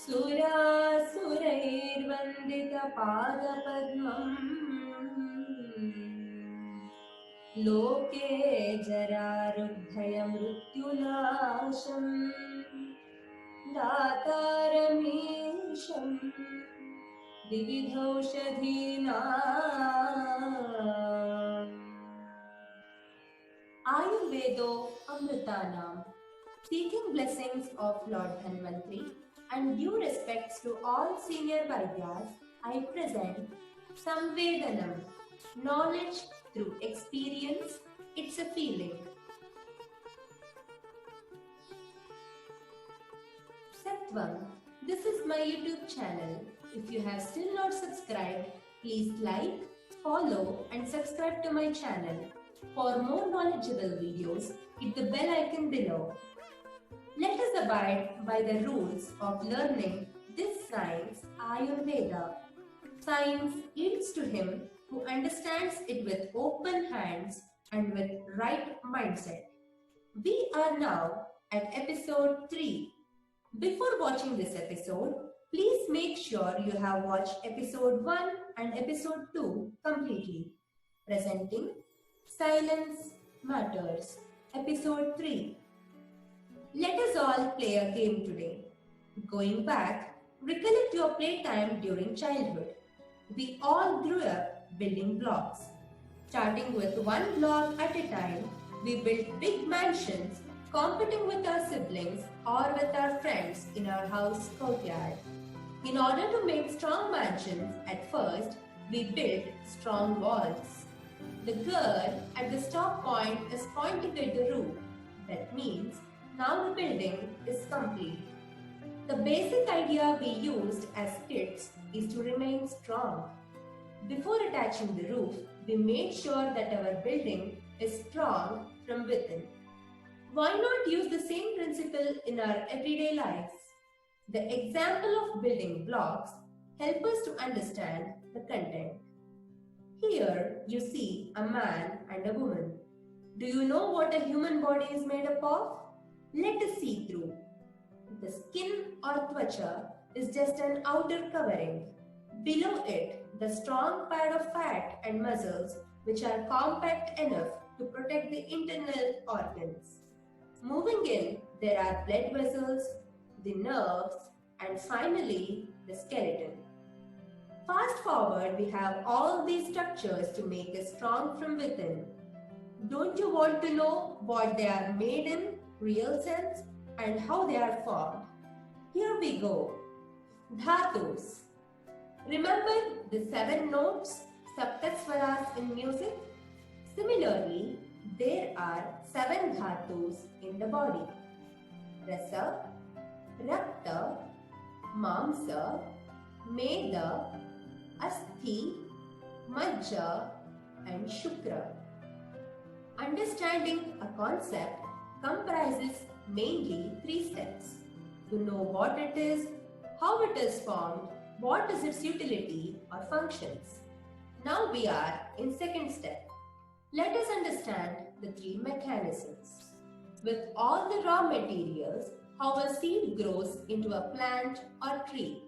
सुरासुरैर्वन्दितपादपद्मम् लोके जरारुद्धयमृत्युनाशम् दातारमीशम् विविधौषधीनाम् Ayurvedo Amritanam. Seeking blessings of Lord Dhanvantri and due respects to all senior Vaidyas, I present Samvedanam. Knowledge through experience, it's a feeling. SATVAM. This is my YouTube channel. If you have still not subscribed, please like, follow and subscribe to my channel. For more knowledgeable videos, hit the bell icon below. Let us abide by the rules of learning this science, Ayurveda. Science yields to him who understands it with open hands and with right mindset. We are now at episode 3. Before watching this episode, please make sure you have watched episode 1 and episode 2 completely. Presenting Silence Matters, episode 3. Let us all play a game today. Going back, recollect your playtime during childhood. We all grew up building blocks. Starting with one block at a time, we built big mansions, competing with our siblings or with our friends in our house courtyard. In order to make strong mansions, at first, we built strong walls. The girl at the stop point is pointing at the roof. That means now the building is complete. The basic idea we used as kids is to remain strong. Before attaching the roof, we made sure that our building is strong from within. Why not use the same principle in our everyday lives? The example of building blocks help us to understand the content. Here you see a man and a woman. Do you know what a human body is made up of? Let us see through. The skin or tvacha is just an outer covering. Below it, the strong pad of fat and muscles which are compact enough to protect the internal organs. Moving in, there are blood vessels, the nerves, and finally the skeleton. Fast forward, we have all these structures to make us strong from within. Don't you want to know what they are made in real sense and how they are formed? Here we go. DHATUs. Remember the 7 notes, Saptadhatus in music? Similarly, there are 7 dhatus in the body. Rasa, Rakta, Mamsa, Meda, Asthi, Majja and Shukra. Understanding a concept comprises mainly 3 steps. To know what it is, how it is formed, what is its utility or functions. Now we are in 2nd step. Let us understand the 3 mechanisms. With all the raw materials, how a seed grows into a plant or tree.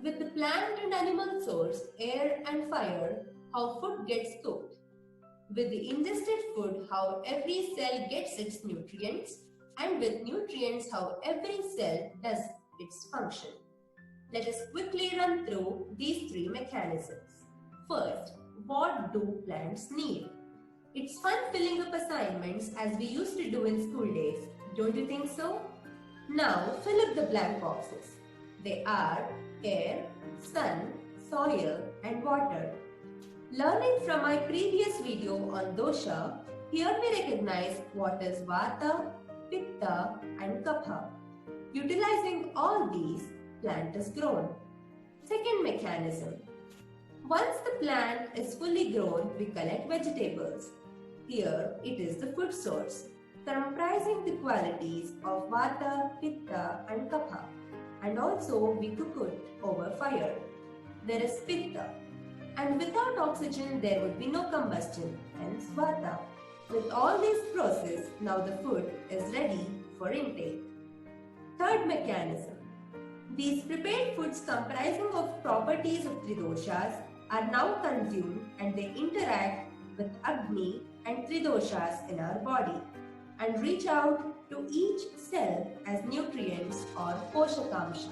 With the plant and animal source, air and fire, how food gets cooked. With the ingested food, how every cell gets its nutrients, and with nutrients, how every cell does its function. Let us quickly run through these 3 mechanisms. First, what do plants need? It's fun filling up assignments as we used to do in school days. Don't you think so? Now, fill up the blank boxes. They are air, sun, soil and water. Learning from my previous video on dosha, here we recognize what is vata, pitta and kapha. Utilizing all these, plant is grown. Second mechanism. Once the plant is fully grown, we collect vegetables. Here it is the food source, comprising the qualities of vata, pitta and kapha. And also we cook it over fire. There is pitta. And without oxygen there would be no combustion, hence vata. With all these processes, now the food is ready for intake. Third mechanism. These prepared foods comprising of properties of Tridoshas are now consumed and they interact with Agni and Tridoshas in our body and reach out to each cell as nutrients or Poshakamsha.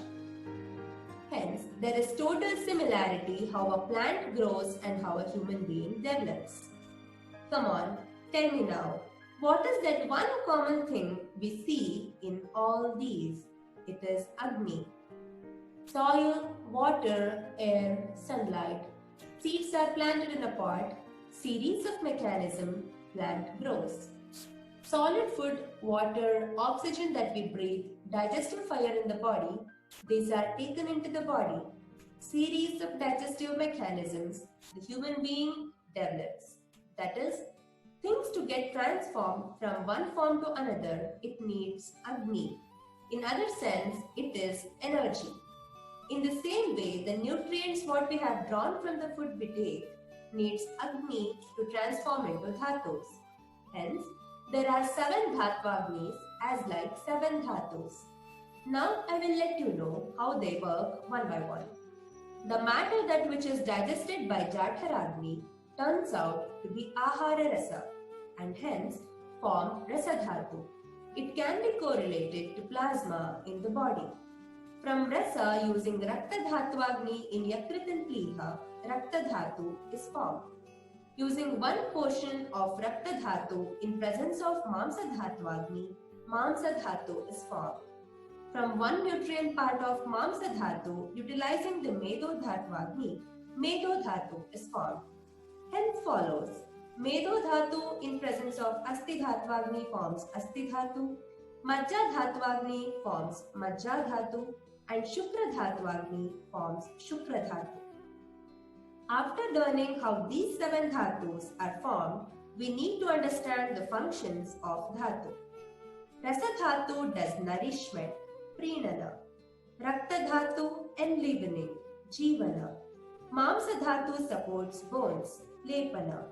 Hence, there is total similarity how a plant grows and how a human being develops. Come on, tell me now, what is that one common thing we see in all these? It is Agni. Soil, water, air, sunlight. Seeds are planted in a pot. Series of mechanism, plant grows. Solid food, water, oxygen that we breathe, digestive fire in the body, these are taken into the body. Series of digestive mechanisms, the human being develops. That is, things to get transformed from one form to another, it needs Agni. In other sense, it is energy. In the same way, the nutrients what we have drawn from the food we take needs Agni to transform into Dhatus. Hence, there are 7 Dhattvagnis as like 7 Dhatus. Now I will let you know how they work one by one. The matter that which is digested by Jatharagni turns out to be Ahara Rasa and hence form Rasadhatu. It can be correlated to plasma in the body. From Rasa using Raktadhatvagni in Yakrit and Pliha, Raktadhatu is formed. Using one portion of Raktadhatu in presence of Mamsadhatvagni, Mamsadhatu is formed. From one nutrient part of Mamsadhatu utilizing the Medodhatvagni, Medodhatu is formed. Hence follows, Medodhatu in presence of Astidhatvagni forms Astidhatu, Majjadhatvagni forms Majjadhatu, and Shukradhatvagni forms Shukradhatu. After learning how these 7 dhatus are formed, we need to understand the functions of dhatu. Rasadhatu does nourishment, prenana. Raktadhatu, enlivening, jivana. Mamsadhatu supports bones, lepana.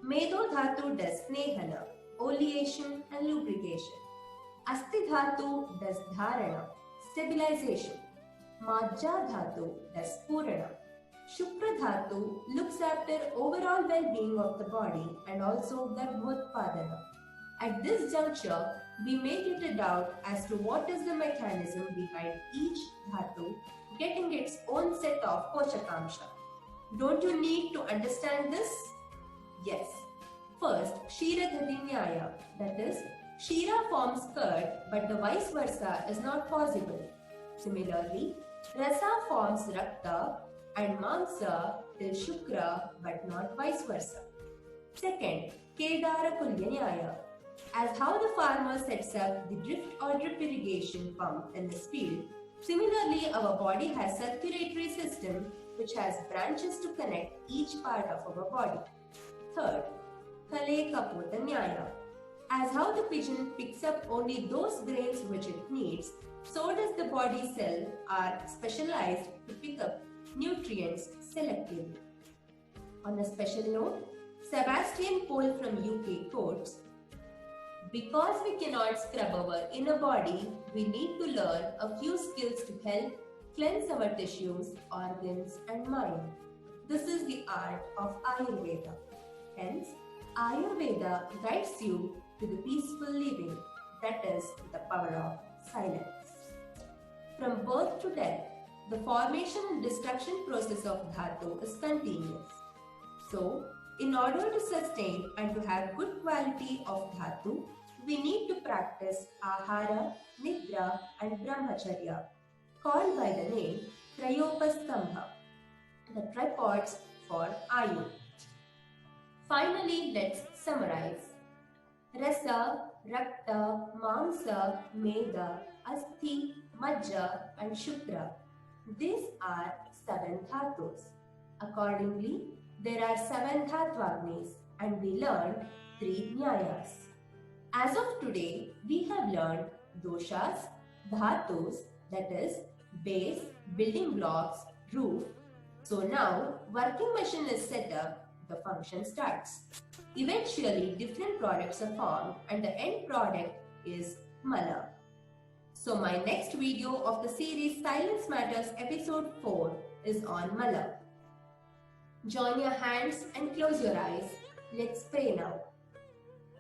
Medodhatu does snehana, oleation and lubrication. Astidhatu does dharana, stabilization. Majjadhatu does purana. Shukradhatu looks after overall well-being of the body and also Garbhodpadana. At this juncture, we may get a doubt as to what is the mechanism behind each dhatu getting its own set of Poshakamsha. Don't you need to understand this? Yes. First, Kshira Dhati Nyaya, that is, Kshira forms curd but the vice versa is not possible. Similarly, Rasa forms Rakta and Mamsa till Shukra but not vice versa. Second, Kedara Kulya Nyaya, as how the farmer sets up the drift or drip irrigation pump in his field, similarly our body has circulatory system which has branches to connect each part of our body. Third, Kale Kapota Nyaya, as how the pigeon picks up only those grains which it needs, so does the body cell are specialized to pick up nutrients selectively. On a special note, Sebastian Pole from UK quotes, because we cannot scrub our inner body, we need to learn a few skills to help cleanse our tissues, organs and mind. This is the art of Ayurveda. Hence, Ayurveda guides you to the peaceful living, that is the power of silence. From birth to death, the formation and destruction process of dhatu is continuous. So, in order to sustain and to have good quality of dhatu, we need to practice ahara, nidra and brahmacharya, called by the name Trayopastambha, the tripods for Ayu. Finally, let's summarize. Rasa, Rakta, Mamsa, Meda, Asthi, Majja and Shukra. These are 7 dhatus. Accordingly, there are 7 dhattvagnis and we learned 3 nyayas. As of today, we have learned doshas, dhatus, that is base, building blocks, roof. So now working machine is set up, the function starts. Eventually different products are formed and the end product is mala. So my next video of the series Silence Matters episode 4 is on Mala. Join your hands and close your eyes. Let's pray now.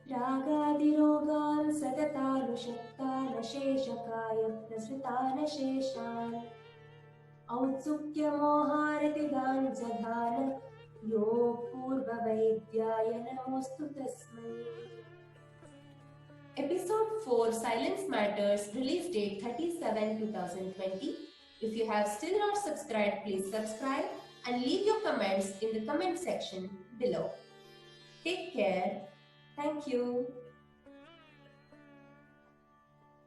Ragadirogan satatanu shekaya prasritana sheshan Autsukya moharatigan jadhana Yo purva vaidyaya namostu tasmai. Episode 4 Silence Matters, release date 30/7/2020. If you have still not subscribed, please subscribe and leave your comments in the comment section below. Take care. Thank you.